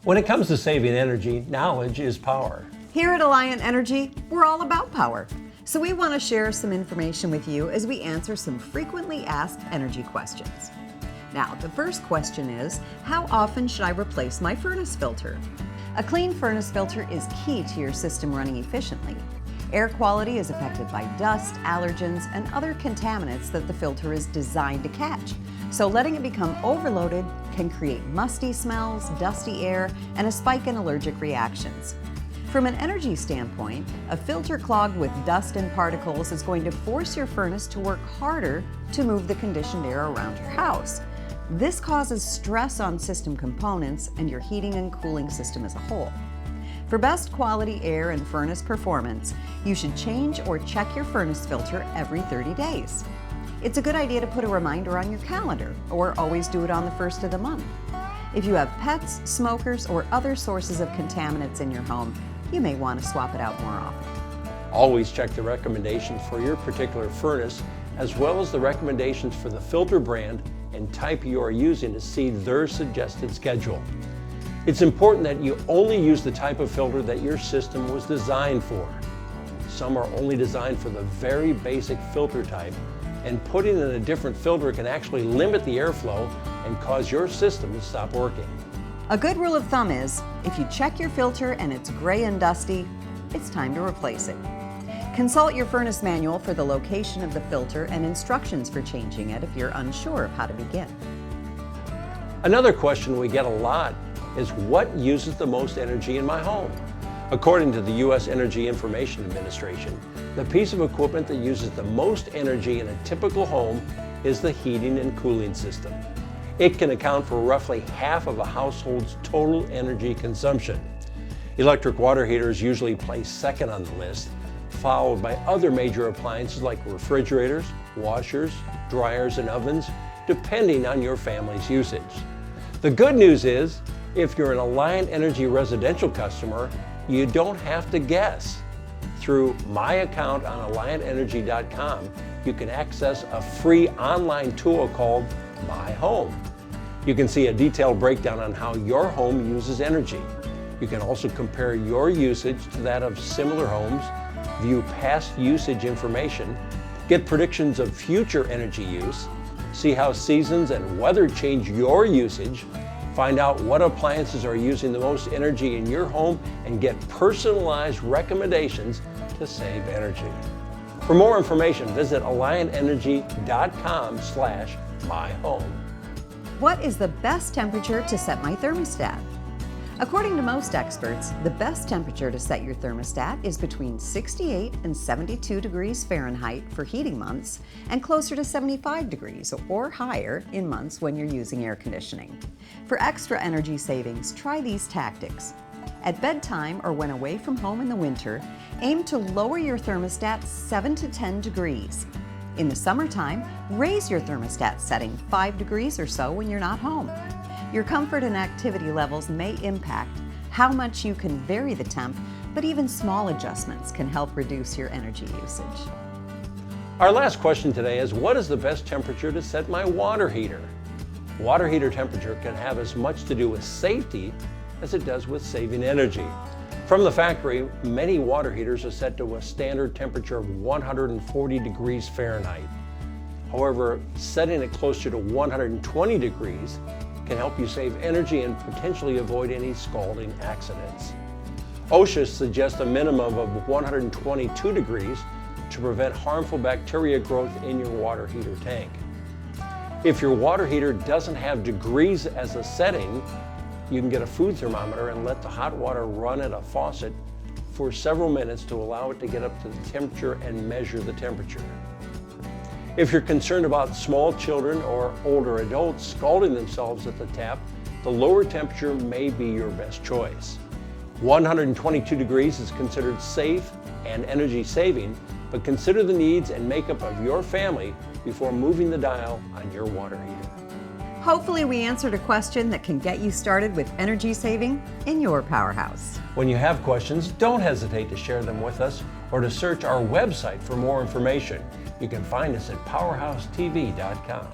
When it comes to saving energy, knowledge is power. Here at Alliant Energy, we're all about power. So we want to share some information with you as we answer some frequently asked energy questions. Now, the first question is, how often should I replace my furnace filter? A clean furnace filter is key to your system running efficiently. Air quality is affected by dust, allergens, and other contaminants that the filter is designed to catch. So letting it become overloaded can create musty smells, dusty air, and a spike in allergic reactions. From an energy standpoint, a filter clogged with dust and particles is going to force your furnace to work harder to move the conditioned air around your house. This causes stress on system components and your heating and cooling system as a whole. For best quality air and furnace performance, you should change or check your furnace filter every 30 days. It's a good idea to put a reminder on your calendar or always do it on the first of the month. If you have pets, smokers, or other sources of contaminants in your home, you may want to swap it out more often. Always check the recommendations for your particular furnace, as well as the recommendations for the filter brand and type you are using to see their suggested schedule. It's important that you only use the type of filter that your system was designed for. Some are only designed for the very basic filter type, and putting in a different filter can actually limit the airflow and cause your system to stop working. A good rule of thumb is, if you check your filter and it's gray and dusty, it's time to replace it. Consult your furnace manual for the location of the filter and instructions for changing it if you're unsure of how to begin. Another question we get a lot is, what uses the most energy in my home? According to the U.S. Energy Information Administration, the piece of equipment that uses the most energy in a typical home is the heating and cooling system. It can account for roughly half of a household's total energy consumption. Electric water heaters usually place second on the list, followed by other major appliances like refrigerators, washers, dryers, and ovens, depending on your family's usage. The good news is, if you're an Alliant Energy residential customer, you don't have to guess. Through my account on AlliantEnergy.com, you can access a free online tool called My Home. You can see a detailed breakdown on how your home uses energy. You can also compare your usage to that of similar homes, view past usage information, get predictions of future energy use, see how seasons and weather change your usage, find out what appliances are using the most energy in your home, and get personalized recommendations to save energy. For more information, visit AlliantEnergy.com/myhome. What is the best temperature to set my thermostat? According to most experts, the best temperature to set your thermostat is between 68 and 72 degrees Fahrenheit for heating months and closer to 75 degrees or higher in months when you're using air conditioning. For extra energy savings, try these tactics. At bedtime or when away from home in the winter, aim to lower your thermostat 7 to 10 degrees. In the summertime, raise your thermostat setting 5 degrees or so when you're not home. Your comfort and activity levels may impact how much you can vary the temp, but even small adjustments can help reduce your energy usage. Our last question today is, what is the best temperature to set my water heater? Water heater temperature can have as much to do with safety as it does with saving energy. From the factory, many water heaters are set to a standard temperature of 140 degrees Fahrenheit. However, setting it closer to 120 degrees can help you save energy and potentially avoid any scalding accidents. OSHA suggests a minimum of 122 degrees to prevent harmful bacteria growth in your water heater tank. If your water heater doesn't have degrees as a setting, you can get a food thermometer and let the hot water run at a faucet for several minutes to allow it to get up to the temperature and measure the temperature. If you're concerned about small children or older adults scalding themselves at the tap, the lower temperature may be your best choice. 122 degrees is considered safe and energy saving, but consider the needs and makeup of your family before moving the dial on your water heater. Hopefully we answered a question that can get you started with energy saving in your PowerHouse. When you have questions, don't hesitate to share them with us or to search our website for more information. You can find us at PowerHouseTV.com.